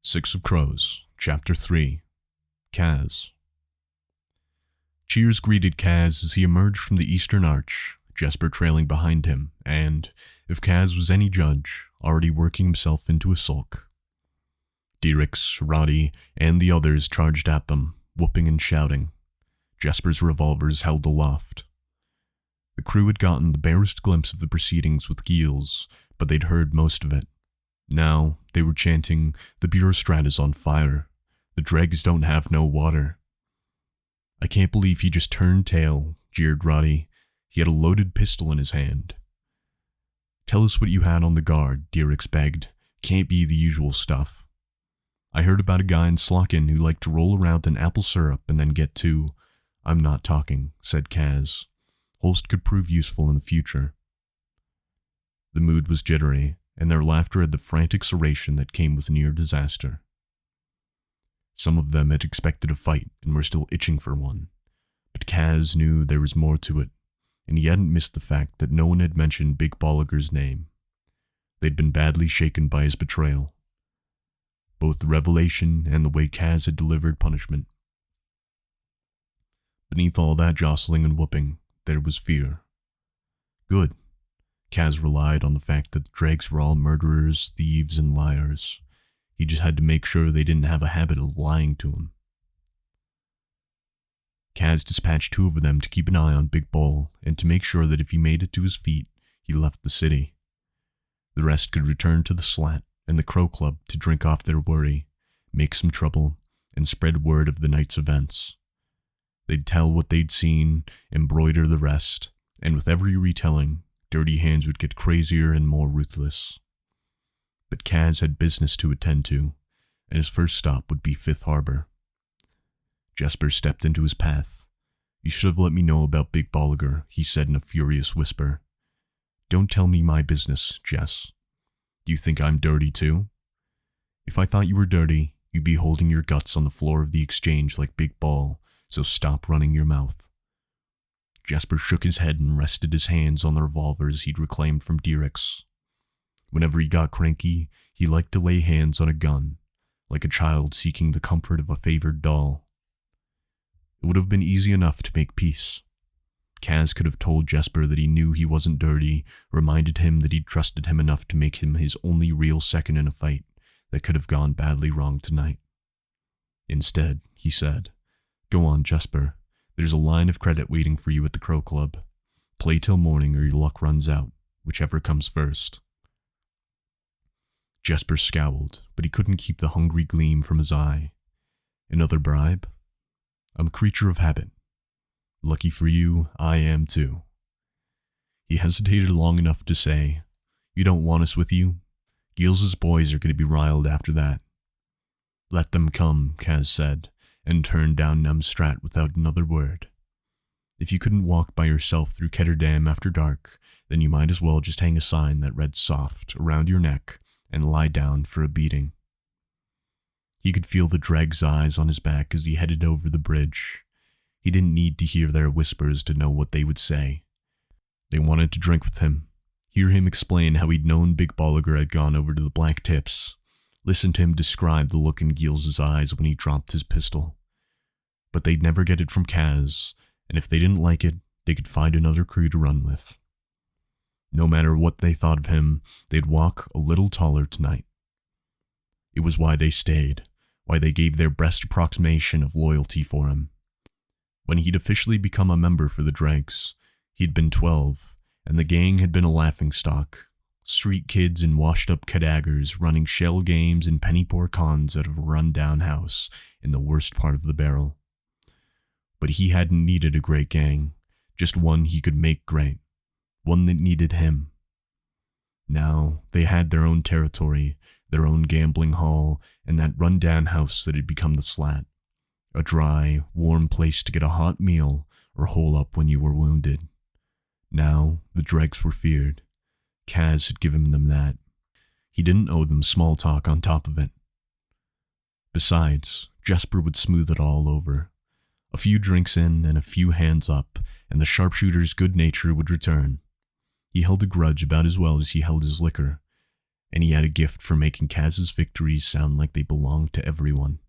Six of Crows, Chapter 3, Kaz. Cheers greeted Kaz as he emerged from the eastern arch, Jesper trailing behind him, and, if Kaz was any judge, already working himself into a sulk. Dierix, Roddy, and the others charged at them, whooping and shouting. Jesper's revolvers held aloft. The crew had gotten the barest glimpse of the proceedings with Giels, but they'd heard most of it. Now, they were chanting, "The Bureaucrat is on fire. The dregs don't have no water." "I can't believe he just turned tail," jeered Roddy. He had a loaded pistol in his hand. "Tell us what you had on the guard," Dierix begged. "Can't be the usual stuff." "I heard about a guy in Slocken who liked to roll around in apple syrup and then get to—" "I'm not talking," said Kaz. "Holst could prove useful in the future." The mood was jittery, and their laughter had the frantic serration that came with near disaster. Some of them had expected a fight and were still itching for one, but Kaz knew there was more to it, and he hadn't missed the fact that no one had mentioned Big Bolliger's name. They'd been badly shaken by his betrayal, both the revelation and the way Kaz had delivered punishment. Beneath all that jostling and whooping, there was fear. Good. Kaz relied on the fact that the dregs were all murderers, thieves, and liars. He just had to make sure they didn't have a habit of lying to him. Kaz dispatched two of them to keep an eye on Big Bull and to make sure that if he made it to his feet, he left the city. The rest could return to the Slat and the Crow Club to drink off their worry, make some trouble, and spread word of the night's events. They'd tell what they'd seen, embroider the rest, and with every retelling, Dirty Hands would get crazier and more ruthless. But Kaz had business to attend to, and his first stop would be Fifth Harbor. Jesper stepped into his path. "You should have let me know about Big Bolliger," he said in a furious whisper. "Don't tell me my business, Jess. Do you think I'm dirty too? If I thought you were dirty, you'd be holding your guts on the floor of the exchange like Big Ball, so stop running your mouth." Jesper shook his head and rested his hands on the revolvers he'd reclaimed from Dierix. Whenever he got cranky, he liked to lay hands on a gun, like a child seeking the comfort of a favored doll. It would have been easy enough to make peace. Kaz could have told Jesper that he knew he wasn't dirty, reminded him that he'd trusted him enough to make him his only real second in a fight that could have gone badly wrong tonight. Instead, he said, "Go on, Jesper. There's a line of credit waiting for you at the Crow Club. Play till morning or your luck runs out, whichever comes first." Jesper scowled, but he couldn't keep the hungry gleam from his eye. "Another bribe? I'm a creature of habit. Lucky for you, I am too." He hesitated long enough to say, "You don't want us with you? Giels' boys are going to be riled after that." "Let them come," Kaz said, and turned down Numstrat without another word. "If you couldn't walk by yourself through Ketterdam after dark, then you might as well just hang a sign that read "soft" around your neck and lie down for a beating." He could feel the dregs' eyes on his back as he headed over the bridge. He didn't need to hear their whispers to know what they would say. They wanted to drink with him, hear him explain how he'd known Big Bolliger had gone over to the Black Tips, listen to him describe the look in Giels' eyes when he dropped his pistol. But they'd never get it from Kaz, and if they didn't like it, they could find another crew to run with. No matter what they thought of him, they'd walk a little taller tonight. It was why they stayed, why they gave their best approximation of loyalty for him. When he'd officially become a member for the dregs, he'd been 12, and the gang had been a laughingstock. Street kids in washed-up cadaggers running shell games and penny-poor cons out of a run-down house in the worst part of the barrel. But he hadn't needed a great gang, just one he could make great, one that needed him. Now, they had their own territory, their own gambling hall, and that run-down house that had become the Slat. A dry, warm place to get a hot meal or hole up when you were wounded. Now, the dregs were feared. Kaz had given them that. He didn't owe them small talk on top of it. Besides, Jesper would smooth it all over. A few drinks in and a few hands up, and the sharpshooter's good nature would return. He held a grudge about as well as he held his liquor, and he had a gift for making Kaz's victories sound like they belonged to everyone.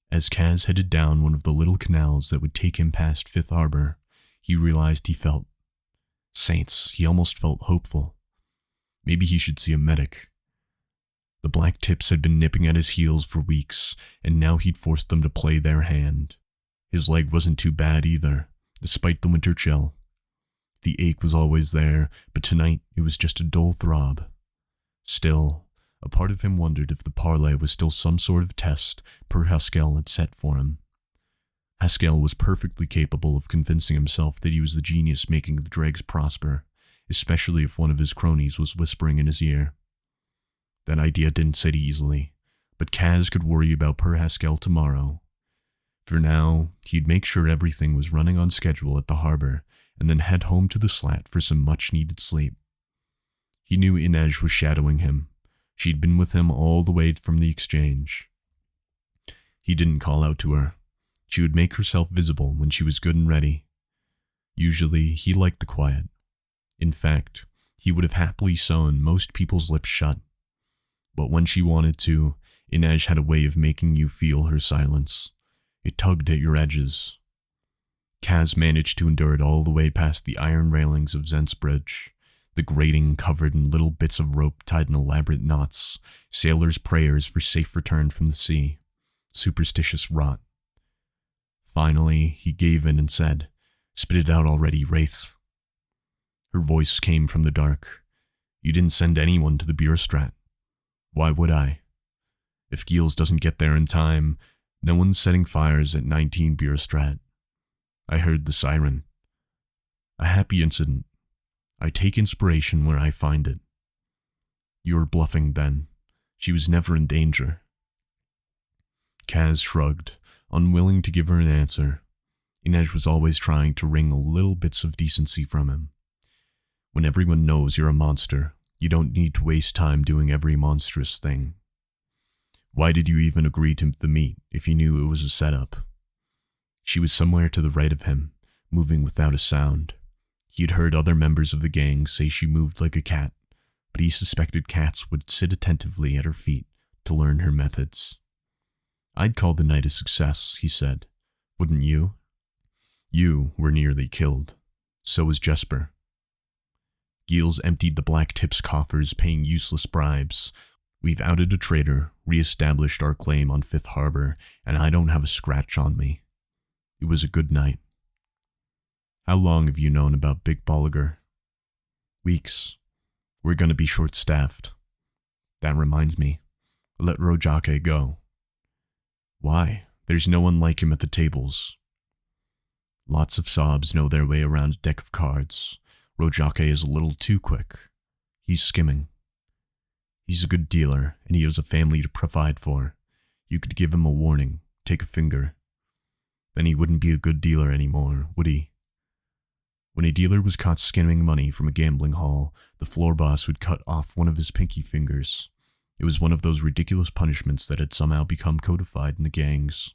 As Kaz headed down one of the little canals that would take him past Fifth Harbor, he realized he felt saints. He almost felt hopeful. Maybe he should see a medic. The black tips had been nipping at his heels for weeks, and now he'd forced them to play their hand. His leg wasn't too bad either, despite the winter chill. The ache was always there, but tonight it was just a dull throb. Still, a part of him wondered if the parlay was still some sort of test Per Haskell had set for him. Haskell was perfectly capable of convincing himself that he was the genius making the dregs prosper, especially if one of his cronies was whispering in his ear. That idea didn't sit easily, but Kaz could worry about Per Haskell tomorrow. For now, he'd make sure everything was running on schedule at the harbor, and then head home to the slat for some much-needed sleep. He knew Ines was shadowing him. She'd been with him all the way from the exchange. He didn't call out to her. She would make herself visible when she was good and ready. Usually, he liked the quiet. In fact, he would have happily sewn most people's lips shut. But when she wanted to, Ines had a way of making you feel her silence. It tugged at your edges. Kaz managed to endure it all the way past the iron railings of Zent's Bridge, the grating covered in little bits of rope tied in elaborate knots, sailors' prayers for safe return from the sea, superstitious rot. Finally, he gave in and said, "Spit it out already, Wraith." Her voice came from the dark. "You didn't send anyone to the Bierstrat. Why would I? If Giels doesn't get there in time, no one's setting fires at 19 Bierstrat. I heard the siren. A happy incident. I take inspiration where I find it." "You were bluffing then. She was never in danger." Kaz shrugged, unwilling to give her an answer. Ines was always trying to wring little bits of decency from him. When everyone knows you're a monster, you don't need to waste time doing every monstrous thing. Why did you even agree to the meet if you knew it was a setup? She was somewhere to the right of him, moving without a sound. He'd heard other members of the gang say she moved like a cat, but he suspected cats would sit attentively at her feet to learn her methods. "I'd call the night a success," he said. "Wouldn't you?" "You were nearly killed. So was Jesper." Giels emptied the black tip's coffers, paying useless bribes. "We've outed a traitor, re-established our claim on Fifth Harbor, and I don't have a scratch on me. It was a good night." "How long have you known about Big Bolliger?" "Weeks. We're going to be short-staffed. That reminds me. Let Rojake go." "Why? There's no one like him at the tables." "Lots of sobs know their way around a deck of cards. Rojake is a little too quick. He's skimming. He's a good dealer, and he has a family to provide for. You could give him a warning, take a finger. Then he wouldn't be a good dealer anymore, would he? When a dealer was caught skimming money from a gambling hall, the floor boss would cut off one of his pinky fingers. It was one of those ridiculous punishments that had somehow become codified in the gangs.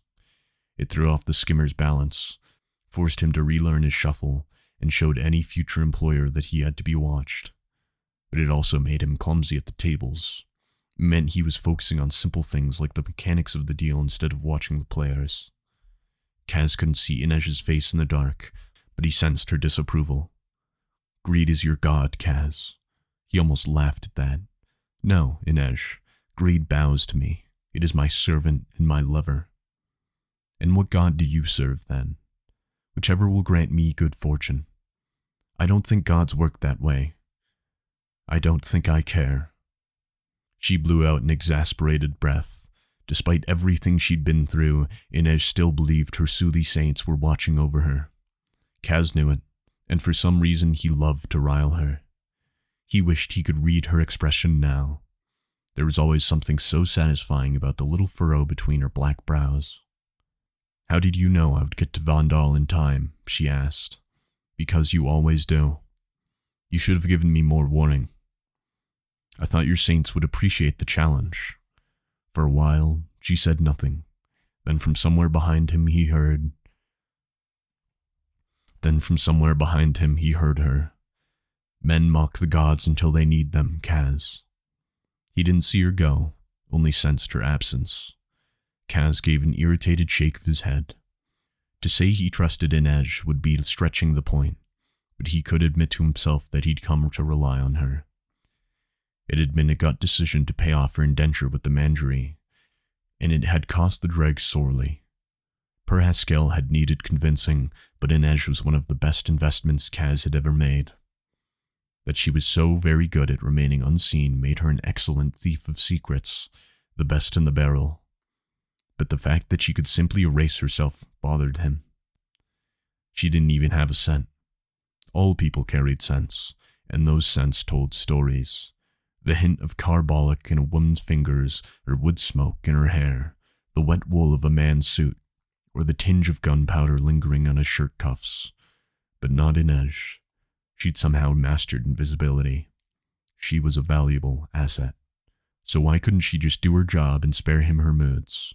It threw off the skimmer's balance, forced him to relearn his shuffle, and showed any future employer that he had to be watched. But it also made him clumsy at the tables. It meant he was focusing on simple things like the mechanics of the deal instead of watching the players. Kaz couldn't see Ines's face in the dark, but he sensed her disapproval. "Greed is your god, Kaz." He almost laughed at that. "No, Ines, greed bows to me. It is my servant and my lover." "And what god do you serve, then?" "Whichever will grant me good fortune." "I don't think gods work that way." "I don't think I care." She blew out an exasperated breath. Despite everything she'd been through, Ines still believed her Suli saints were watching over her. Kaz knew it, and for some reason he loved to rile her. He wished he could read her expression now. There was always something so satisfying about the little furrow between her black brows. "How did you know I would get to Vandal in time?" she asked. "Because you always do. You should have given me more warning. I thought your saints would appreciate the challenge." For a while, she said nothing. Then from somewhere behind him he heard her. "Men mock the gods until they need them, Kaz. He didn't see her go, only sensed her absence. Kaz gave an irritated shake of his head. To say he trusted Ines would be stretching the point, but he could admit to himself that he'd come to rely on her. It had been a gut decision to pay off her indenture with the Mangerie, and it had cost the dregs sorely. Per Haskell had needed convincing, but Ines was one of the best investments Kaz had ever made. That she was so very good at remaining unseen made her an excellent thief of secrets, the best in the barrel. But the fact that she could simply erase herself bothered him. She didn't even have a scent. All people carried scents, and those scents told stories. The hint of carbolic in a woman's fingers, or wood smoke in her hair, the wet wool of a man's suit, or the tinge of gunpowder lingering on his shirt cuffs. But not Ines. She'd somehow mastered invisibility. She was a valuable asset. So why couldn't she just do her job and spare him her moods?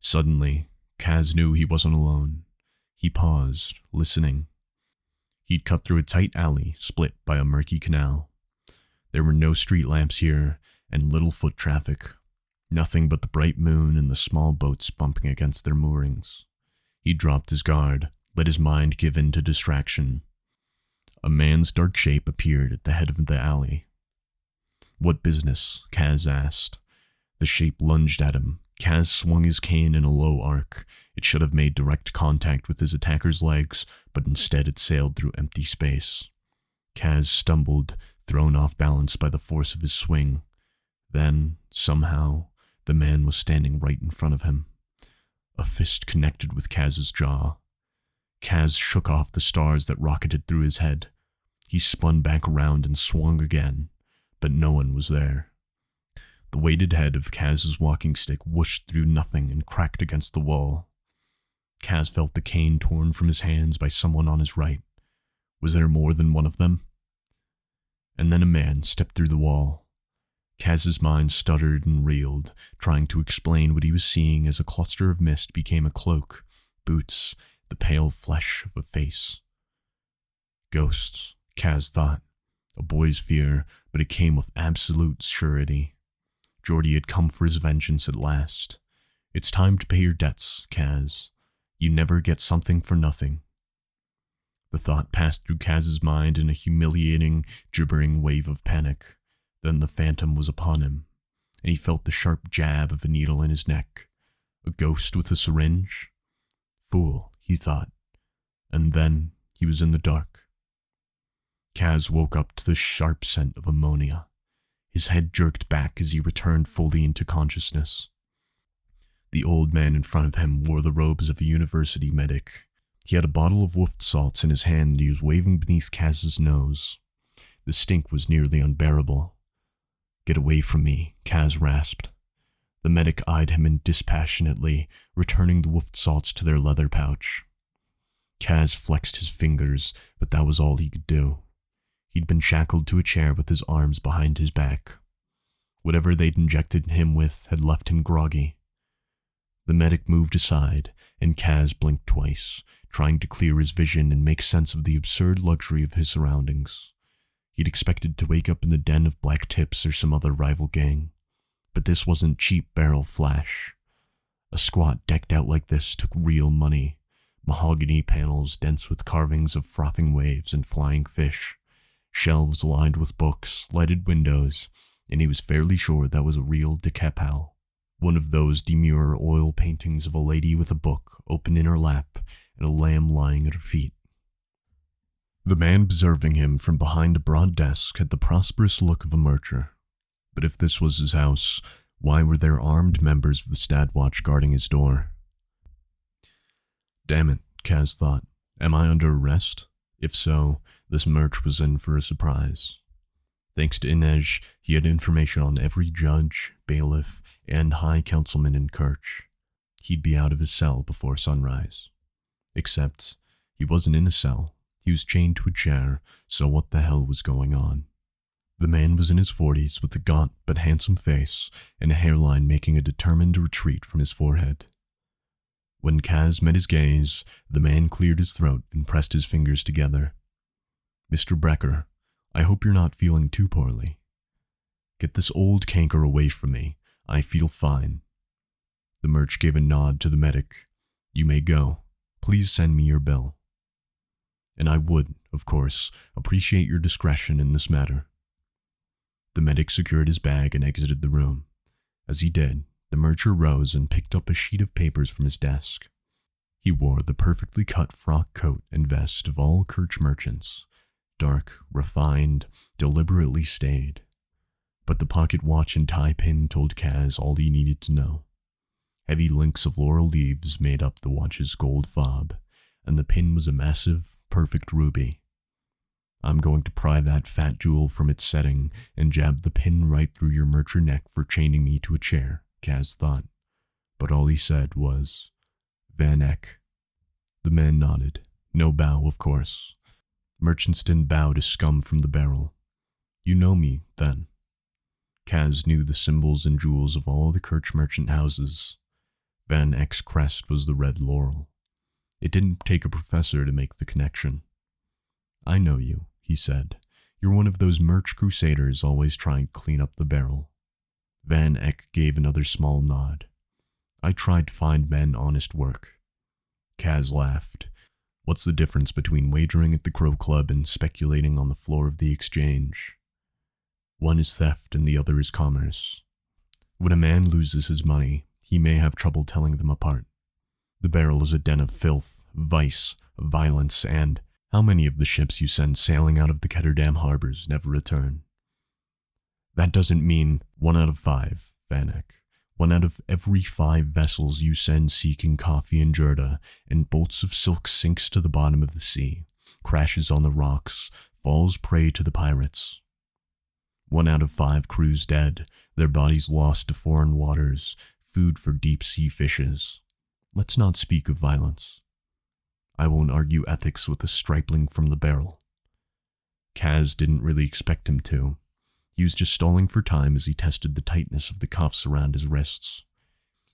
Suddenly, Kaz knew he wasn't alone. He paused, listening. He'd cut through a tight alley split by a murky canal. There were no street lamps here, and little foot traffic. Nothing but the bright moon and the small boats bumping against their moorings. He dropped his guard, let his mind give in to distraction. A man's dark shape appeared at the head of the alley. "What business?" Kaz asked. The shape lunged at him. Kaz swung his cane in a low arc. It should have made direct contact with his attacker's legs, but instead it sailed through empty space. Kaz stumbled, thrown off balance by the force of his swing. Then, somehow, the man was standing right in front of him. A fist connected with Kaz's jaw. Kaz shook off the stars that rocketed through his head. He spun back around and swung again, but no one was there. The weighted head of Kaz's walking stick whooshed through nothing and cracked against the wall. Kaz felt the cane torn from his hands by someone on his right. Was there more than one of them? And then a man stepped through the wall. Kaz's mind stuttered and reeled, trying to explain what he was seeing as a cluster of mist became a cloak, boots, the pale flesh of a face. Ghosts, Kaz thought. A boy's fear, but it came with absolute surety. Jordy had come for his vengeance at last. It's time to pay your debts, Kaz. You never get something for nothing. The thought passed through Kaz's mind in a humiliating, gibbering wave of panic. Then the phantom was upon him, and he felt the sharp jab of a needle in his neck. A ghost with a syringe? Fool, he thought. And then he was in the dark. Kaz woke up to the sharp scent of ammonia. His head jerked back as he returned fully into consciousness. The old man in front of him wore the robes of a university medic. He had a bottle of wolf salts in his hand and he was waving beneath Kaz's nose. The stink was nearly unbearable. "Get away from me," Kaz rasped. The medic eyed him dispassionately, returning the wolf salts to their leather pouch. Kaz flexed his fingers, but that was all he could do. He'd been shackled to a chair with his arms behind his back. Whatever they'd injected him with had left him groggy. The medic moved aside, and Kaz blinked twice, trying to clear his vision and make sense of the absurd luxury of his surroundings. He'd expected to wake up in the den of Black Tips or some other rival gang. But this wasn't cheap barrel flash. A squat decked out like this took real money. Mahogany panels dense with carvings of frothing waves and flying fish. Shelves lined with books, lighted windows, and he was fairly sure that was a real decapal. One of those demure oil paintings of a lady with a book open in her lap and a lamb lying at her feet. The man observing him from behind a broad desk had the prosperous look of a merchant. But if this was his house, why were there armed members of the Stadwatch guarding his door? Damn it, Kaz thought. Am I under arrest? If so, this merch was in for a surprise. Thanks to Ines, he had information on every judge, bailiff, and high councilman in Kirch. He'd be out of his cell before sunrise. Except, he wasn't in a cell. He was chained to a chair, so what the hell was going on? The man was in his 40s with a gaunt but handsome face and a hairline making a determined retreat from his forehead. When Kaz met his gaze, the man cleared his throat and pressed his fingers together. "Mr. Brecker, I hope you're not feeling too poorly." Get this old canker away from me. I feel fine. The merch gave a nod to the medic. You may go. Please send me your bill. And I would, of course, appreciate your discretion in this matter. The medic secured his bag and exited the room. As he did, the mercher rose and picked up a sheet of papers from his desk. He wore the perfectly cut frock coat and vest of all Kirch merchants, dark, refined, deliberately staid. But the pocket watch and tie pin told Kaz all he needed to know. Heavy links of laurel leaves made up the watch's gold fob, and the pin was a massive, perfect ruby. I'm going to pry that fat jewel from its setting and jab the pin right through your mercher neck for chaining me to a chair, Kaz thought. But all he said was, Van Eck. The man nodded. No bow, of course. Merchants didn't bow to scum from the barrel. You know me, then. Kaz knew the symbols and jewels of all the Kirch merchant houses. Van Eck's crest was the red laurel. It didn't take a professor to make the connection. I know you, he said. You're one of those merch crusaders always trying to clean up the barrel. Van Eck gave another small nod. I tried to find men honest work. Kaz laughed. What's the difference between wagering at the Crow Club and speculating on the floor of the exchange? One is theft and the other is commerce. When a man loses his money, he may have trouble telling them apart. The barrel is a den of filth, vice, violence, and how many of the ships you send sailing out of the Ketterdam harbors never return? That doesn't mean 1 out of 5, Van Eck. 1 out of every 5 vessels you send seeking coffee in Jurda, and bolts of silk sinks to the bottom of the sea, crashes on the rocks, falls prey to the pirates. 1 out of 5 crews dead, their bodies lost to foreign waters, food for deep-sea fishes. Let's not speak of violence. I won't argue ethics with a stripling from the barrel. Kaz didn't really expect him to. He was just stalling for time as he tested the tightness of the cuffs around his wrists.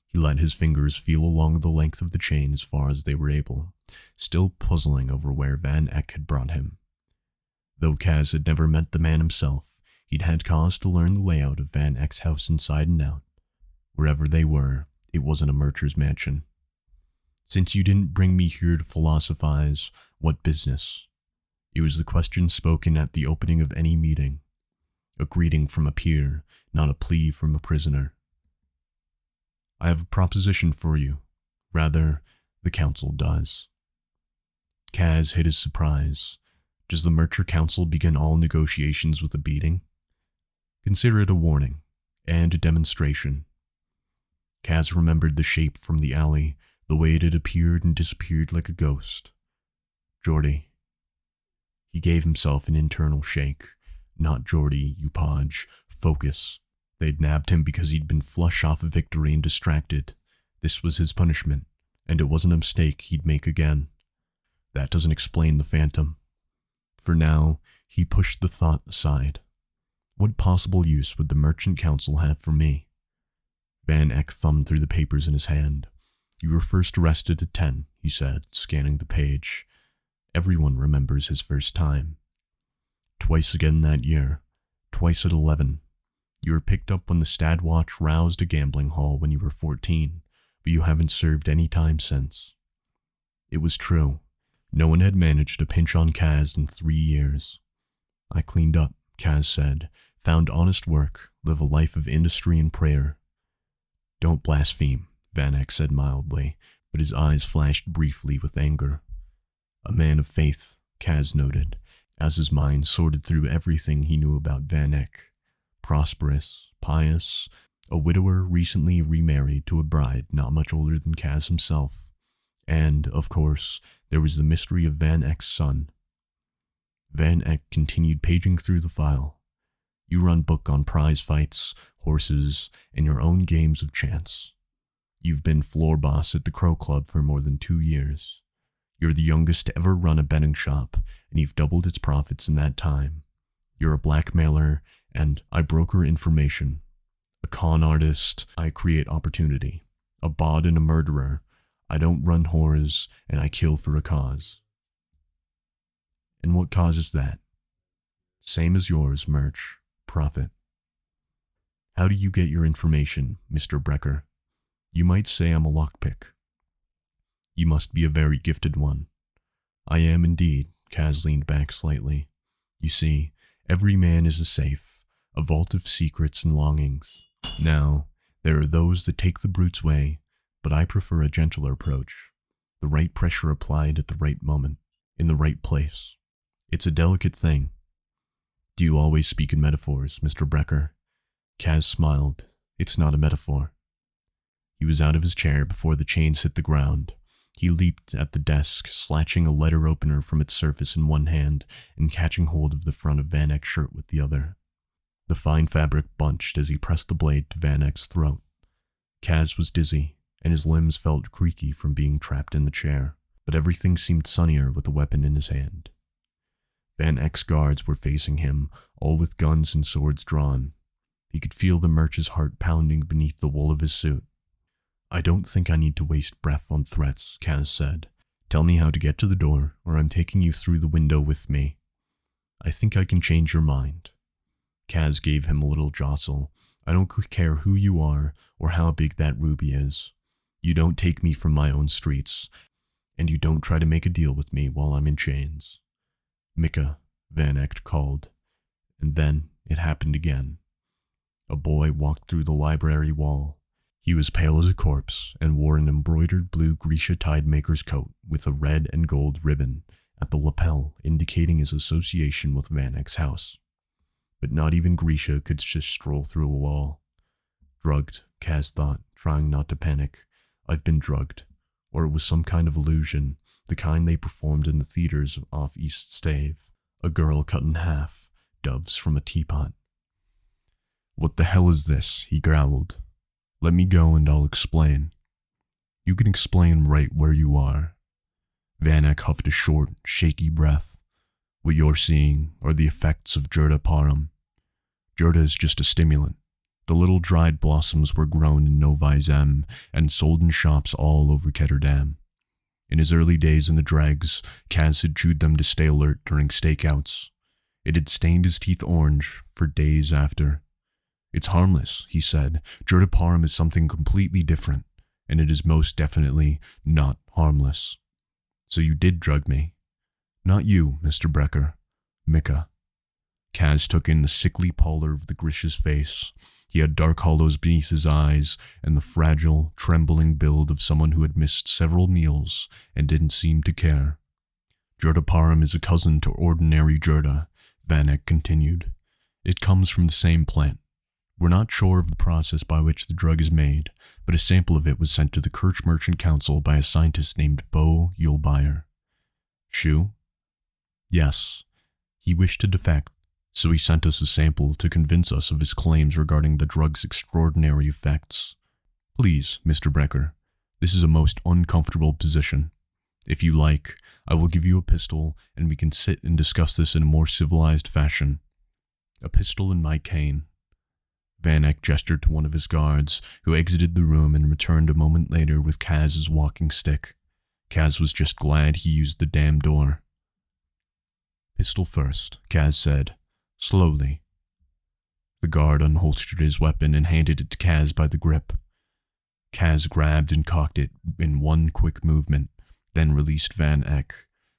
He let his fingers feel along the length of the chain as far as they were able, still puzzling over where Van Eck had brought him. Though Kaz had never met the man himself, he'd had cause to learn the layout of Van Eck's house inside and out. Wherever they were, it wasn't a mercher's mansion. Since you didn't bring me here to philosophize, what business? It was the question spoken at the opening of any meeting. A greeting from a peer, not a plea from a prisoner. I have a proposition for you. Rather, the council does. Kaz hid his surprise. Does the Mercher Council begin all negotiations with a beating? Consider it a warning, and a demonstration. Kaz remembered the shape from the alley, the way it had appeared and disappeared like a ghost. Geordie. He gave himself an internal shake. Not Geordie, you podge. Focus. They'd nabbed him because he'd been flush off a victory and distracted. This was his punishment, and it wasn't a mistake he'd make again. That doesn't explain the phantom. For now, he pushed the thought aside. What possible use would the Merchant Council have for me? Van Eck thumbed through the papers in his hand. You were first arrested at 10, he said, scanning the page. Everyone remembers his first time. Twice again that year. Twice at 11. You were picked up when the Stadwatch roused a gambling hall when you were 14, but you haven't served any time since. It was true. No one had managed to pinch on Kaz in 3 years. I cleaned up, Kaz said, found honest work, live a life of industry and prayer. Don't blaspheme, Van Eck said mildly, but his eyes flashed briefly with anger. A man of faith, Kaz noted, as his mind sorted through everything he knew about Van Eck. Prosperous, pious, a widower recently remarried to a bride not much older than Kaz himself. And, of course, there was the mystery of Van Eck's son. Van Eck continued paging through the file. You run book on prize fights, horses, and your own games of chance. You've been floor boss at the Crow Club for more than 2 years. You're the youngest to ever run a betting shop, and you've doubled its profits in that time. You're a blackmailer, and I broker information. A con artist, I create opportunity. A bawd and a murderer, I don't run whores, and I kill for a cause. And what cause is that? Same as yours, Merch. Profit. How do you get your information, Mr. Brecker? You might say I'm a lockpick. You must be a very gifted one. I am indeed, Kaz leaned back slightly. You see, every man is a safe, a vault of secrets and longings. Now, there are those that take the brute's way, but I prefer a gentler approach. The right pressure applied at the right moment, in the right place. It's a delicate thing. Do you always speak in metaphors, Mr. Brecker? Kaz smiled. It's not a metaphor. He was out of his chair before the chains hit the ground. He leaped at the desk, snatching a letter opener from its surface in one hand and catching hold of the front of Van Eck's shirt with the other. The fine fabric bunched as he pressed the blade to Van Eck's throat. Kaz was dizzy, and his limbs felt creaky from being trapped in the chair, but everything seemed sunnier with the weapon in his hand. Van Eck's guards were facing him, all with guns and swords drawn. He could feel the merch's heart pounding beneath the wool of his suit. I don't think I need to waste breath on threats, Kaz said. Tell me how to get to the door, or I'm taking you through the window with me. I think I can change your mind. Kaz gave him a little jostle. I don't care who you are or how big that ruby is. You don't take me from my own streets, and you don't try to make a deal with me while I'm in chains. Mika, Van Eck called, and then it happened again. A boy walked through the library wall. He was pale as a corpse and wore an embroidered blue Grisha tidemaker's coat with a red and gold ribbon at the lapel indicating his association with Van Eck's house. But not even Grisha could just stroll through a wall. Drugged, Kaz thought, trying not to panic. I've been drugged. Or it was some kind of illusion, the kind they performed in the theaters off East Stave. A girl cut in half, doves from a teapot. What the hell is this? He growled. Let me go and I'll explain. You can explain right where you are. Van Eck huffed a short, shaky breath. What you're seeing are the effects of Jurda Parem. Jurda is just a stimulant. The little dried blossoms were grown in Novi Zem and sold in shops all over Ketterdam. In his early days in the dregs, Kaz had chewed them to stay alert during stakeouts. It had stained his teeth orange for days after. It's harmless, he said. Jurda Parem is something completely different, and it is most definitely not harmless. So you did drug me. Not you, Mr. Brecker. Mika. Kaz took in the sickly pallor of the Grisha's face. He had dark hollows beneath his eyes and the fragile, trembling build of someone who had missed several meals and didn't seem to care. Jurda Parem is a cousin to ordinary Jurda, Van Eck continued. It comes from the same plant. We're not sure of the process by which the drug is made, but a sample of it was sent to the Kirch Merchant Council by a scientist named Bo Yulbeyer. Shu? Yes. He wished to defect, so he sent us a sample to convince us of his claims regarding the drug's extraordinary effects. Please, Mr. Brecker, this is a most uncomfortable position. If you like, I will give you a pistol and we can sit and discuss this in a more civilized fashion. A pistol and my cane. Van Eck gestured to one of his guards, who exited the room and returned a moment later with Kaz's walking stick. Kaz was just glad he used the damn door. Pistol first, Kaz said, slowly. The guard unholstered his weapon and handed it to Kaz by the grip. Kaz grabbed and cocked it in one quick movement, then released Van Eck,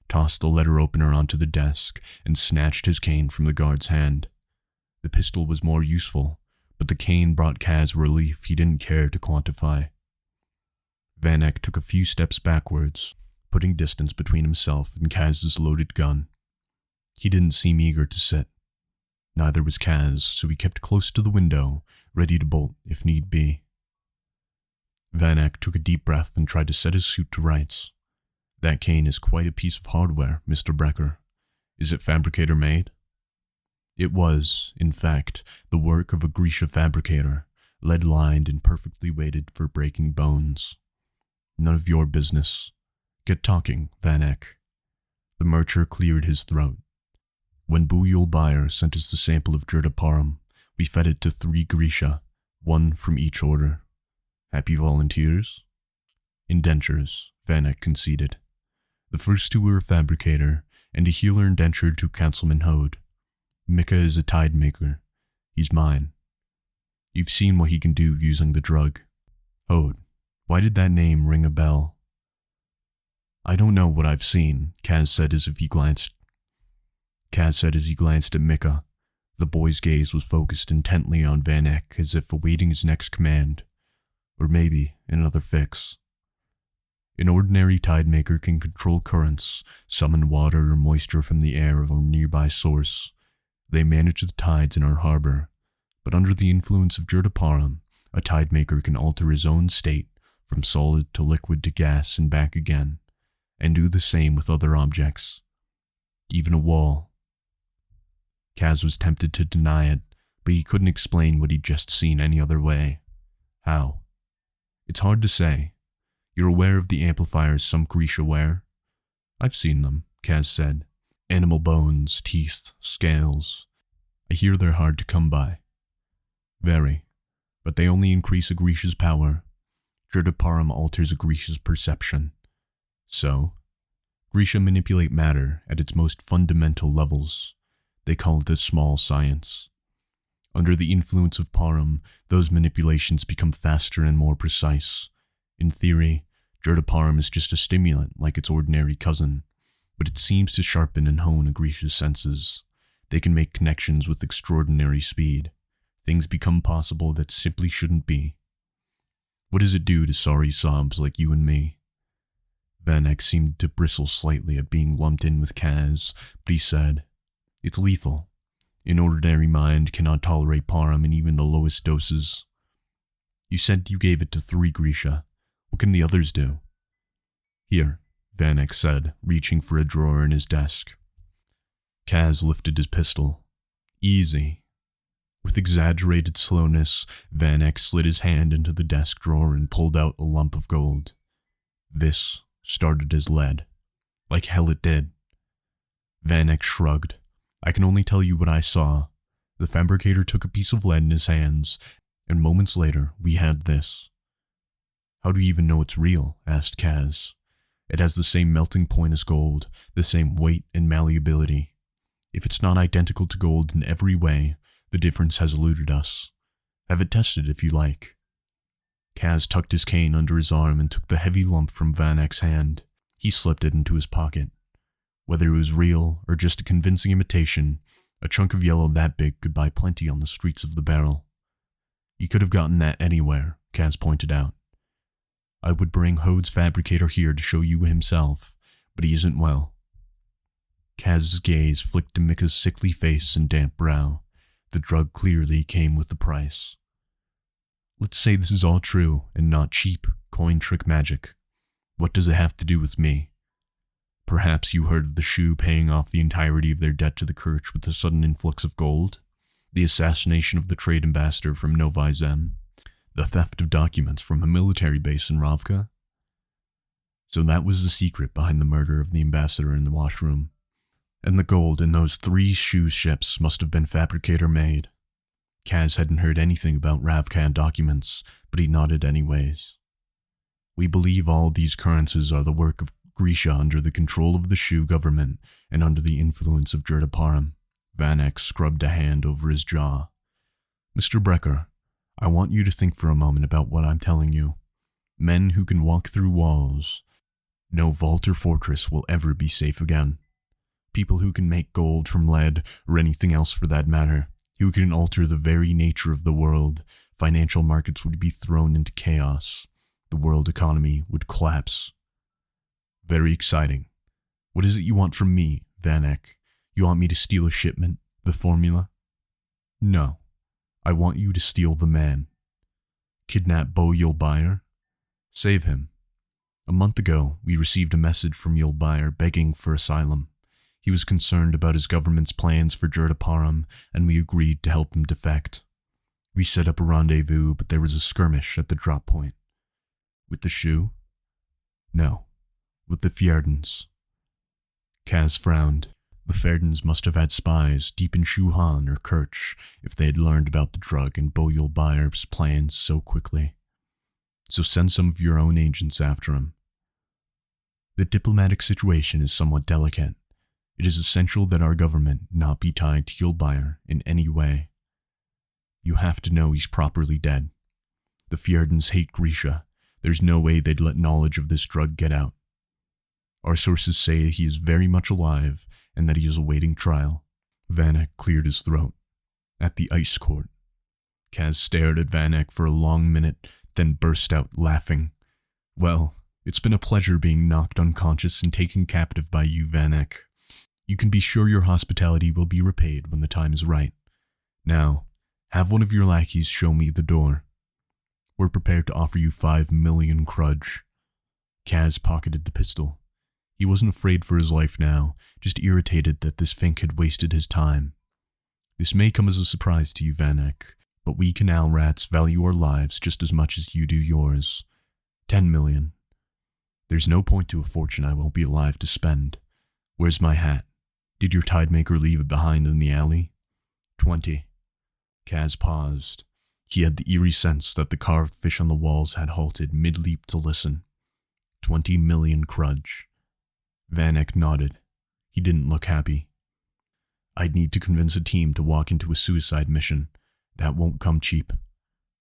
tossed the letter opener onto the desk, and snatched his cane from the guard's hand. The pistol was more useful, but the cane brought Kaz relief he didn't care to quantify. Van Eck took a few steps backwards, putting distance between himself and Kaz's loaded gun. He didn't seem eager to sit. Neither was Kaz, so he kept close to the window, ready to bolt if need be. Van Eck took a deep breath and tried to set his suit to rights. That cane is quite a piece of hardware, Mr. Brecker. Is it fabricator-made? It was, in fact, the work of a Grisha fabricator, lead-lined and perfectly weighted for breaking bones. None of your business. Get talking, Van Eck. The mercher cleared his throat. When Bo Yulbeyer sent us the sample of Jurda Parem, we fed it to 3 Grisha, 1 from each order. Happy volunteers? Indentures, Van Eck conceded. The first 2 were a fabricator, and a healer indentured to Councilman Hode. Mika is a tide maker. He's mine. You've seen what he can do using the drug. Hode, why did that name ring a bell? I don't know what I've seen, Kaz said as he glanced at Mika. The boy's gaze was focused intently on Van Eck as if awaiting his next command. Or maybe another fix. An ordinary tidemaker can control currents, summon water or moisture from the air of a nearby source. They manage the tides in our harbor, but under the influence of Jurda Parem, a tidemaker can alter his own state from solid to liquid to gas and back again, and do the same with other objects, even a wall. Kaz was tempted to deny it, but he couldn't explain what he'd just seen any other way. How? It's hard to say. You're aware of the amplifiers some Grisha wear? I've seen them, Kaz said. Animal bones, teeth, scales. I hear they're hard to come by. Very, but they only increase a Grisha's power. Jurda Parem alters a Grisha's perception. So, Grisha manipulate matter at its most fundamental levels. They call it a small science. Under the influence of Parem, those manipulations become faster and more precise. In theory, Jurda Parem is just a stimulant like its ordinary cousin, but it seems to sharpen and hone a Grisha's senses. They can make connections with extraordinary speed. Things become possible that simply shouldn't be. What does it do to sorry sobs like you and me? Van Eck seemed to bristle slightly at being lumped in with Kaz, but he said, It's lethal. An ordinary mind cannot tolerate Parem in even the lowest doses. You said you gave it to 3 Grisha. What can the others do? Here, Van Eck said, reaching for a drawer in his desk. Kaz lifted his pistol. Easy. With exaggerated slowness, Van Eck slid his hand into the desk drawer and pulled out a lump of gold. This started as lead. Like hell it did. Van Eck shrugged. I can only tell you what I saw. The fabricator took a piece of lead in his hands, and moments later, we had this. How do you even know it's real? Asked Kaz. It has the same melting point as gold, the same weight and malleability. If it's not identical to gold in every way, the difference has eluded us. Have it tested if you like. Kaz tucked his cane under his arm and took the heavy lump from Van Eck's hand. He slipped it into his pocket. Whether it was real or just a convincing imitation, a chunk of yellow that big could buy plenty on the streets of the barrel. You could have gotten that anywhere, Kaz pointed out. I would bring Hode's fabricator here to show you himself, but he isn't well. Kaz's gaze flicked to Mika's sickly face and damp brow. The drug clearly came with the price. Let's say this is all true and not cheap coin trick magic. What does it have to do with me? Perhaps you heard of the Shu paying off the entirety of their debt to the Kirch with a sudden influx of gold? The assassination of the trade ambassador from Novi Zem? The theft of documents from a military base in Ravka? So that was the secret behind the murder of the ambassador in the washroom. And the gold in those 3 Shu ships must have been fabricator-made. Kaz hadn't heard anything about Ravka documents, but he nodded anyways. We believe all these occurrences are the work of Grisha under the control of the Shu government and under the influence of Jurda Parem. Van Eck scrubbed a hand over his jaw. Mr. Brecker, I want you to think for a moment about what I'm telling you. Men who can walk through walls. No vault or fortress will ever be safe again. People who can make gold from lead, or anything else for that matter, who can alter the very nature of the world. Financial markets would be thrown into chaos. The world economy would collapse. Very exciting. What is it you want from me, Van Eck? You want me to steal a shipment, the formula? No. I want you to steal the man. Kidnap Bo Yulbayer? Save him. A month ago, we received a message from Yulbayer begging for asylum. He was concerned about his government's plans for Jurda Parem, and we agreed to help him defect. We set up a rendezvous, but there was a skirmish at the drop point. With the Shu? No. With the Fjerdens. Kaz frowned. The Fjerdens must have had spies deep in Shuhan or Kirch if they had learned about the drug and Bo Yulbayer's plans so quickly. So send some of your own agents after him. The diplomatic situation is somewhat delicate. It is essential that our government not be tied to Yulbayer in any way. You have to know he's properly dead. The Fjerdans hate Grisha. There's no way they'd let knowledge of this drug get out. Our sources say he is very much alive and that he is awaiting trial. Vanek cleared his throat. At the ice court. Kaz stared at Vanek for a long minute, then burst out laughing. Well, it's been a pleasure being knocked unconscious and taken captive by you, Vanek. You can be sure your hospitality will be repaid when the time is right. Now, have one of your lackeys show me the door. We're prepared to offer you 5 million crudge. Kaz pocketed the pistol. He wasn't afraid for his life now, just irritated that this Fink had wasted his time. This may come as a surprise to you, Vanek, but we canal rats value our lives just as much as you do yours. 10 million. There's no point to a fortune I won't be alive to spend. Where's my hat? Did your tidemaker leave it behind in the alley? 20. Kaz paused. He had the eerie sense that the carved fish on the walls had halted mid-leap to listen. 20 million crudge. Vanek nodded. He didn't look happy. I'd need to convince a team to walk into a suicide mission. That won't come cheap.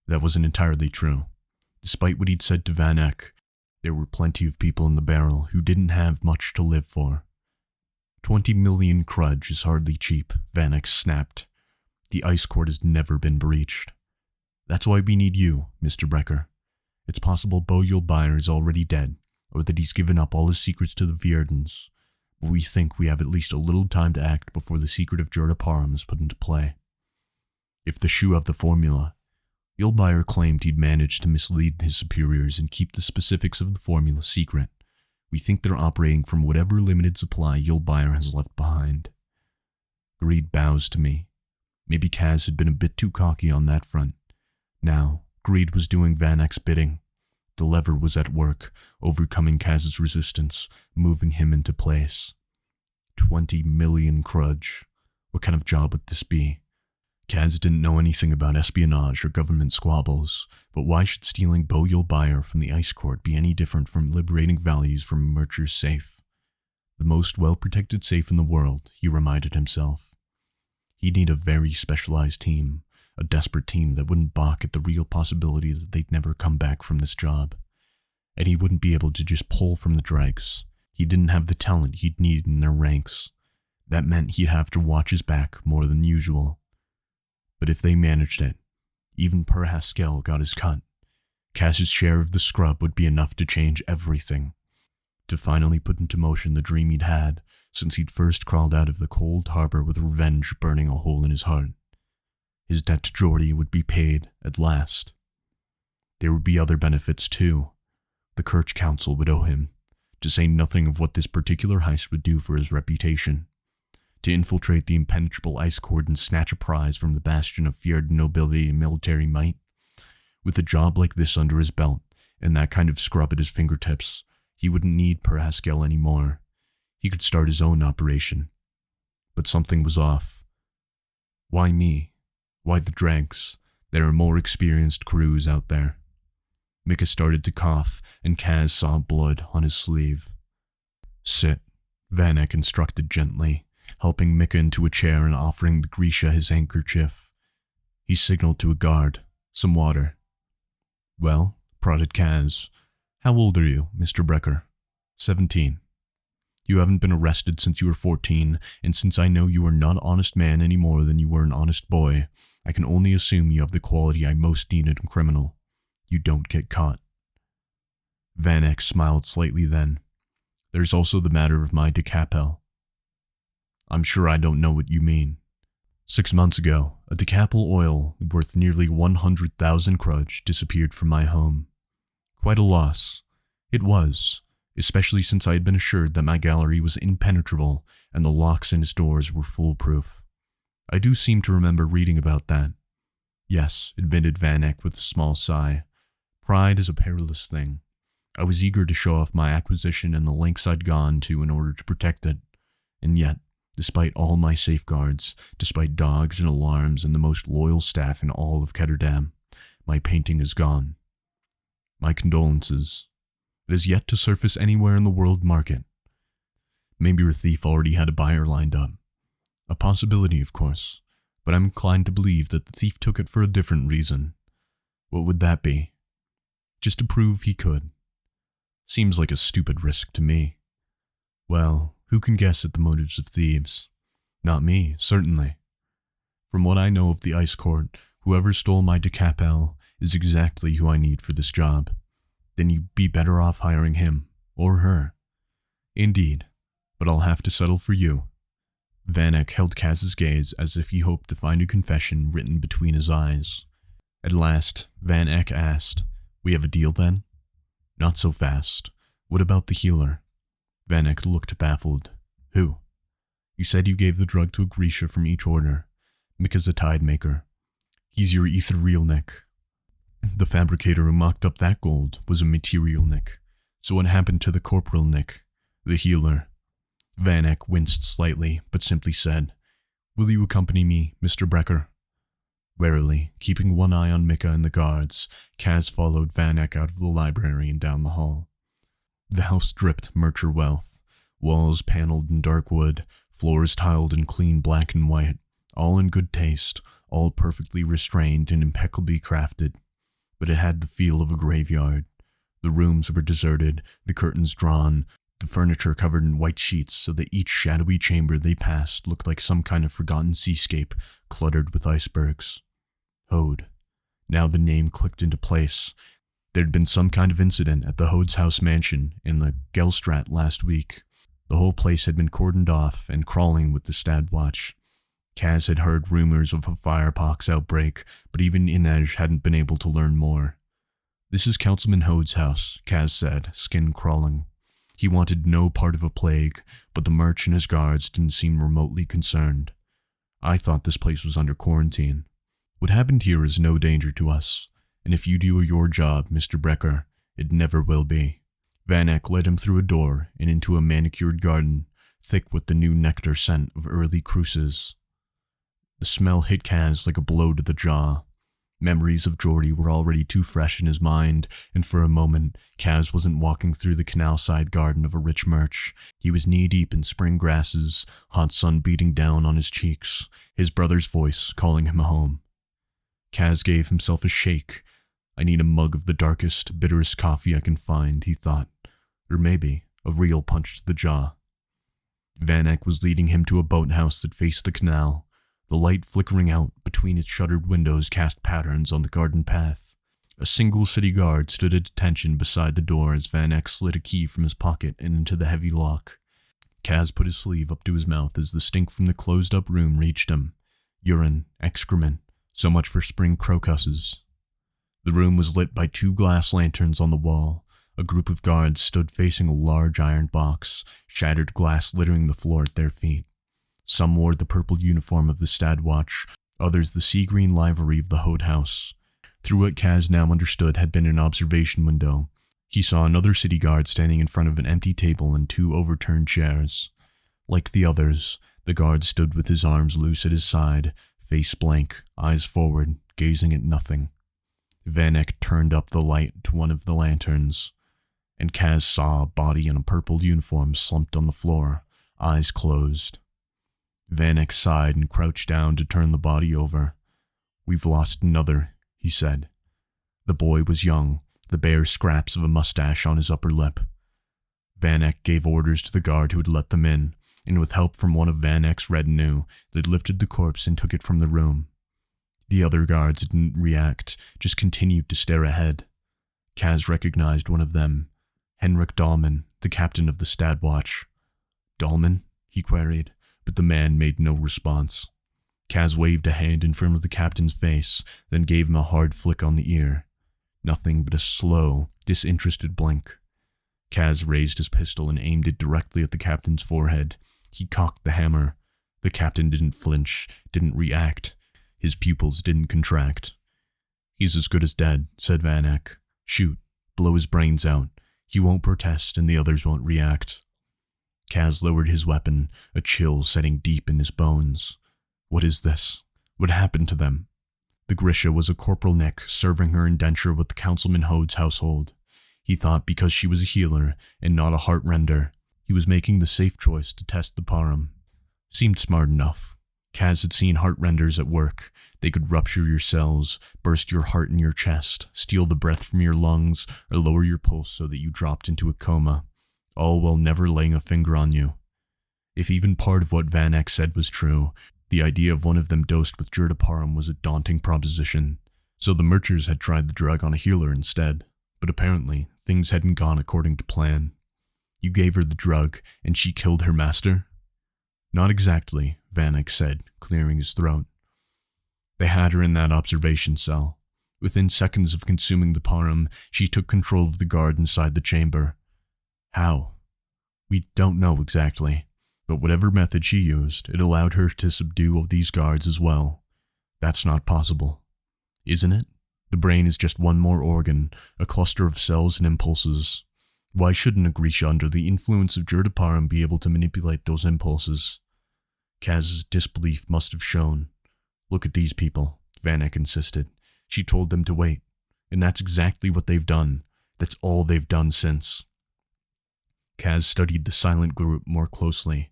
That wasn't entirely true. Despite what he'd said to Vanek, there were plenty of people in the barrel who didn't have much to live for. 20 million crudge is hardly cheap, Vanek snapped. The ice court has never been breached. That's why we need you, Mr. Brecker. It's possible Bo-Yul-Byr is already dead, or that he's given up all his secrets to the Fjerdans, but we think we have at least a little time to act before the secret of Jurda Parem is put into play. If the shoe of the formula, Yul-Byr claimed he'd managed to mislead his superiors and keep the specifics of the formula secret. We think they're operating from whatever limited supply Yul-Byr has left behind. Greed bows to me. Maybe Kaz had been a bit too cocky on that front. Now, Greed was doing Vanek's bidding. The lever was at work, overcoming Kaz's resistance, moving him into place. 20 million crudge. What kind of job would this be? Kaz didn't know anything about espionage or government squabbles, but why should stealing Bo-Yul-Byr from the ice court be any different from liberating values from a mercher's safe? The most well-protected safe in the world, he reminded himself. He'd need a very specialized team, a desperate team that wouldn't balk at the real possibility that they'd never come back from this job. And he wouldn't be able to just pull from the dregs. He didn't have the talent he'd need in their ranks. That meant he'd have to watch his back more than usual. But if they managed it, even Per Haskell got his cut. Kaz's share of the scrub would be enough to change everything. To finally put into motion the dream he'd had since he'd first crawled out of the cold harbor with revenge burning a hole in his heart. His debt to Geordie would be paid at last. There would be other benefits too. The Kirch Council would owe him, to say nothing of what this particular heist would do for his reputation. To infiltrate the impenetrable ice cord and snatch a prize from the bastion of Fjerd nobility and military might. With a job like this under his belt, and that kind of scrub at his fingertips, he wouldn't need Per Haskell anymore. He could start his own operation. But something was off. Why me? Why the dregs? There are more experienced crews out there. Mika started to cough, and Kaz saw blood on his sleeve. Sit, Vanek instructed gently, helping Mika into a chair and offering the Grisha his handkerchief. He signaled to a guard. Some water. Well, prodded Kaz. How old are you, Mr. Brecker? 17. You haven't been arrested since you were 14, and since I know you are not an honest man any more than you were an honest boy, I can only assume you have the quality I most need in a criminal. You don't get caught. Vanek smiled slightly then. There's also the matter of my decapel. I'm sure I don't know what you mean. 6 months ago, a decapel oil worth nearly 100,000 crudge disappeared from my home. Quite a loss. It was, especially since I had been assured that my gallery was impenetrable and the locks in its doors were foolproof. I do seem to remember reading about that. Yes, admitted Vanek with a small sigh. Pride is a perilous thing. I was eager to show off my acquisition and the lengths I'd gone to in order to protect it. And yet, despite all my safeguards, despite dogs and alarms and the most loyal staff in all of Ketterdam, my painting is gone. My condolences. It has yet to surface anywhere in the world market. Maybe your thief already had a buyer lined up. A possibility, of course, but I'm inclined to believe that the thief took it for a different reason. What would that be? Just to prove he could. Seems like a stupid risk to me. Well, who can guess at the motives of thieves? Not me, certainly. From what I know of the ice court, whoever stole my decapel is exactly who I need for this job. Then you'd be better off hiring him, or her. Indeed, but I'll have to settle for you. Van Eck held Kaz's gaze as if he hoped to find a confession written between his eyes. At last, Van Eck asked, "We have a deal then?" "Not so fast. What about the healer?" Van Eck looked baffled. "Who?" "You said you gave the drug to a Grisha from each order. Mika's a tide maker. He's your ethereal Nick. The fabricator who mocked up that gold was a material Nick. So what happened to the corporal Nick, the healer?" Van Eck winced slightly, but simply said, "Will you accompany me, Mr. Brecker?" Warily, keeping one eye on Mika and the guards, Kaz followed Van Eck out of the library and down the hall. The house dripped Mercher wealth. Walls paneled in dark wood, floors tiled in clean black and white, all in good taste, all perfectly restrained and impeccably crafted. But it had the feel of a graveyard. The rooms were deserted, the curtains drawn, the furniture covered in white sheets so that each shadowy chamber they passed looked like some kind of forgotten seascape cluttered with icebergs. Hode. Now the name clicked into place. There'd been some kind of incident at the Hode's house mansion in the Gelstrat last week. The whole place had been cordoned off and crawling with the Stadwatch. Kaz had heard rumors of a firepox outbreak, but even Ines hadn't been able to learn more. "This is Councilman Hode's house," Kaz said, skin crawling. He wanted no part of a plague, but the merch and his guards didn't seem remotely concerned. "I thought this place was under quarantine. What happened here is no danger to us, and if you do your job, Mr. Brecker, it never will be." Van Eck led him through a door and into a manicured garden, thick with the new nectar scent of early cruces. The smell hit Kaz like a blow to the jaw. Memories of Geordie were already too fresh in his mind, and for a moment, Kaz wasn't walking through the canal-side garden of a rich merch. He was knee-deep in spring grasses, hot sun beating down on his cheeks, his brother's voice calling him home. Kaz gave himself a shake. "I need a mug of the darkest, bitterest coffee I can find," he thought. Or maybe a real punch to the jaw. Van Eck was leading him to a boathouse that faced the canal. The light flickering out between its shuttered windows cast patterns on the garden path. A single city guard stood at attention beside the door as Van Eck slid a key from his pocket and into the heavy lock. Kaz put his sleeve up to his mouth as the stink from the closed-up room reached him. Urine, excrement, so much for spring crocuses. The room was lit by 2 glass lanterns on the wall. A group of guards stood facing a large iron box, shattered glass littering the floor at their feet. Some wore the purple uniform of the Stadwatch, others the sea-green livery of the Hode House. Through what Kaz now understood had been an observation window, he saw another city guard standing in front of an empty table and 2 overturned chairs. Like the others, the guard stood with his arms loose at his side, face blank, eyes forward, gazing at nothing. Van Eck turned up the light to one of the lanterns, and Kaz saw a body in a purple uniform slumped on the floor, eyes closed. Van Eck sighed and crouched down to turn the body over. "We've lost another," he said. The boy was young, the bare scraps of a mustache on his upper lip. Van Eck gave orders to the guard who had let them in, and with help from one of Van Eck's retinue, they lifted the corpse and took it from the room. The other guards didn't react, just continued to stare ahead. Kaz recognized one of them, Henrik Dahlman, the captain of the Stadwatch. "Dahlman?" he queried, but the man made no response. Kaz waved a hand in front of the captain's face, then gave him a hard flick on the ear. Nothing but a slow, disinterested blink. Kaz raised his pistol and aimed it directly at the captain's forehead. He cocked the hammer. The captain didn't flinch, didn't react. His pupils didn't contract. "He's as good as dead," said Van Eck. "Shoot. Blow his brains out. He won't protest and the others won't react." Kaz lowered his weapon, a chill setting deep in his bones. What is this? What happened to them? The Grisha was a Corporal Nick serving her indenture with the Councilman Hode's household. He thought because she was a healer and not a heart render, he was making the safe choice to test the Parem. Seemed smart enough. Kaz had seen heart renders at work. They could rupture your cells, burst your heart in your chest, steal the breath from your lungs, or lower your pulse so that you dropped into a coma, all while never laying a finger on you. If even part of what Van Eck said was true, the idea of one of them dosed with Jurda Parem was a daunting proposition. So the Murchers had tried the drug on a healer instead, but apparently things hadn't gone according to plan. You gave her the drug, and she killed her master? Not exactly, Van Eck said, clearing his throat. They had her in that observation cell. Within seconds of consuming the Parem, she took control of the guard inside the chamber. How? We don't know exactly, but whatever method she used, it allowed her to subdue all these guards as well. That's not possible. Isn't it? The brain is just one more organ, a cluster of cells and impulses. Why shouldn't a Grisha under the influence of Jurda Parem be able to manipulate those impulses? Kaz's disbelief must have shown. Look at these people, Van Eck insisted. She told them to wait, and that's exactly what they've done. That's all they've done since. Kaz studied the silent group more closely.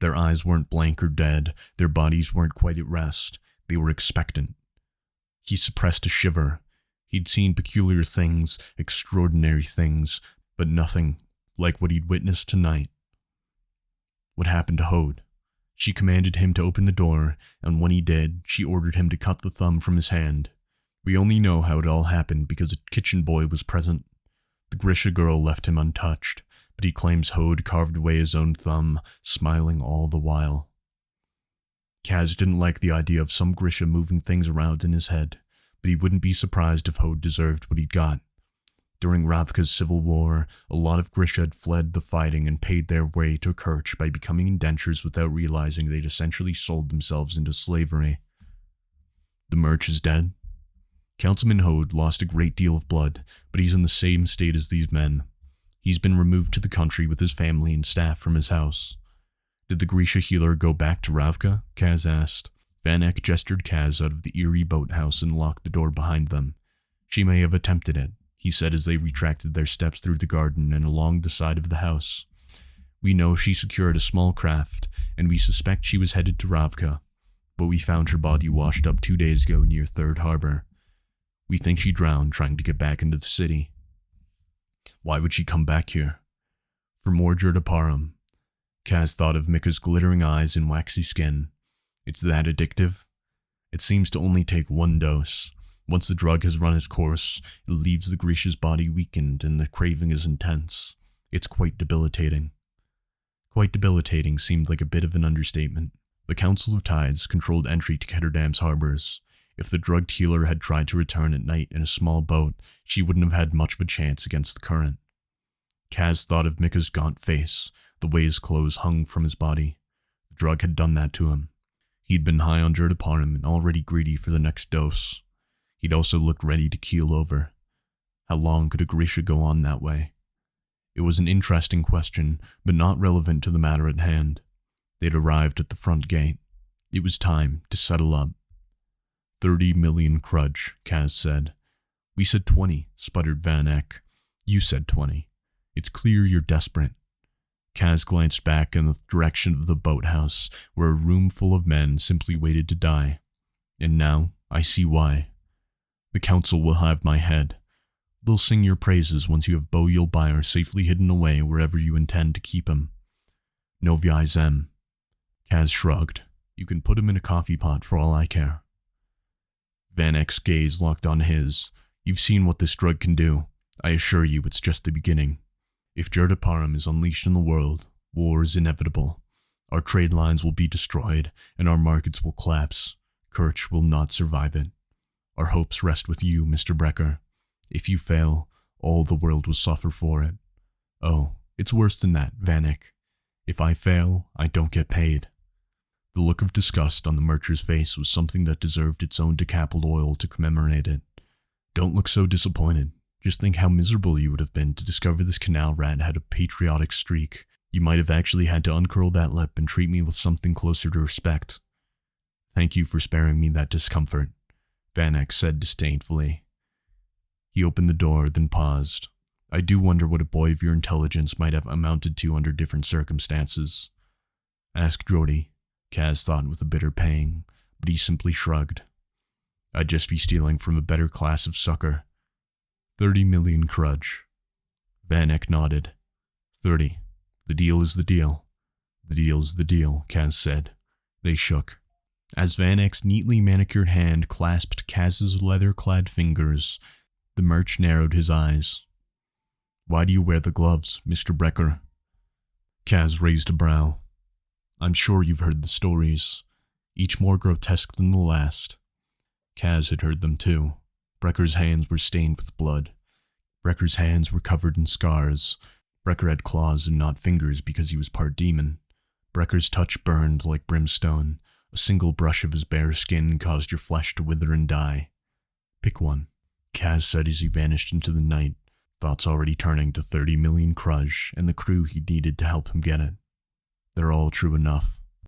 Their eyes weren't blank or dead, their bodies weren't quite at rest, they were expectant. He suppressed a shiver. He'd seen peculiar things, extraordinary things, but nothing like what he'd witnessed tonight. What happened to Hode? She commanded him to open the door, and when he did, she ordered him to cut the thumb from his hand. We only know how it all happened because a kitchen boy was present. The Grisha girl left him untouched, but he claims Hode carved away his own thumb, smiling all the while. Kaz didn't like the idea of some Grisha moving things around in his head, but he wouldn't be surprised if Hode deserved what he'd got. During Ravka's civil war, a lot of Grisha had fled the fighting and paid their way to Kerch by becoming indentures without realizing they'd essentially sold themselves into slavery. The Murch is dead. Councilman Hode lost a great deal of blood, but he's in the same state as these men. He's been removed to the country with his family and staff from his house. Did the Grisha healer go back to Ravka? Kaz asked. Van Eck gestured Kaz out of the eerie boathouse and locked the door behind them. She may have attempted it, he said as they retracted their steps through the garden and along the side of the house. We know she secured a small craft, and we suspect she was headed to Ravka, but we found her body washed up 2 days ago near Third Harbor. We think she drowned trying to get back into the city. Why would she come back here? For more Jurda Parem. Kaz thought of Mika's glittering eyes and waxy skin. It's that addictive? It seems to only take one dose. Once the drug has run its course, it leaves the Grisha's body weakened and the craving is intense. It's quite debilitating. Quite debilitating seemed like a bit of an understatement. The Council of Tides controlled entry to Ketterdam's harbors. If the drugged healer had tried to return at night in a small boat, she wouldn't have had much of a chance against the current. Kaz thought of Mika's gaunt face, the way his clothes hung from his body. The drug had done that to him. He'd been high on Jurda Parem and already greedy for the next dose. He'd also looked ready to keel over. How long could a Grisha go on that way? It was an interesting question, but not relevant to the matter at hand. They'd arrived at the front gate. It was time to settle up. 30 million crudge, Kaz said. We said 20, sputtered Van Eck. You said 20. It's clear you're desperate. Kaz glanced back in the direction of the boathouse, where a room full of men simply waited to die. And now, I see why. The council will have my head. They'll sing your praises once you have Bo Yulbayr safely hidden away wherever you intend to keep him. Novyai Zem. Kaz shrugged. You can put him in a coffee pot for all I care. Van Eck's gaze locked on his. You've seen what this drug can do. I assure you it's just the beginning. If Jurda Parem is unleashed in the world, war is inevitable. Our trade lines will be destroyed, and our markets will collapse. Kerch will not survive it. Our hopes rest with you, Mr. Brecker. If you fail, all the world will suffer for it. Oh, it's worse than that, Van Eck. If I fail, I don't get paid. The look of disgust on the Murcher's face was something that deserved its own decappled oil to commemorate it. Don't look so disappointed. Just think how miserable you would have been to discover this canal rat had a patriotic streak. You might have actually had to uncurl that lip and treat me with something closer to respect. Thank you for sparing me that discomfort, Van Eck said disdainfully. He opened the door, then paused. I do wonder what a boy of your intelligence might have amounted to under different circumstances. Ask Jody, Kaz thought with a bitter pang, but he simply shrugged. I'd just be stealing from a better class of sucker. 30 million crudge. Van Eyck nodded. 30. The deal is the deal. The deal's the deal, Kaz said. They shook. As Van Eyck's neatly manicured hand clasped Kaz's leather-clad fingers, the merch narrowed his eyes. Why do you wear the gloves, Mr. Brecker? Kaz raised a brow. I'm sure you've heard the stories, each more grotesque than the last. Kaz had heard them too. Brecker's hands were stained with blood. Brecker's hands were covered in scars. Brecker had claws and not fingers because he was part demon. Brecker's touch burned like brimstone. A single brush of his bare skin caused your flesh to wither and die. Pick one, Kaz said as he vanished into the night, thoughts already turning to 30 million crudge and the crew he needed to help him get it. They're all true enough.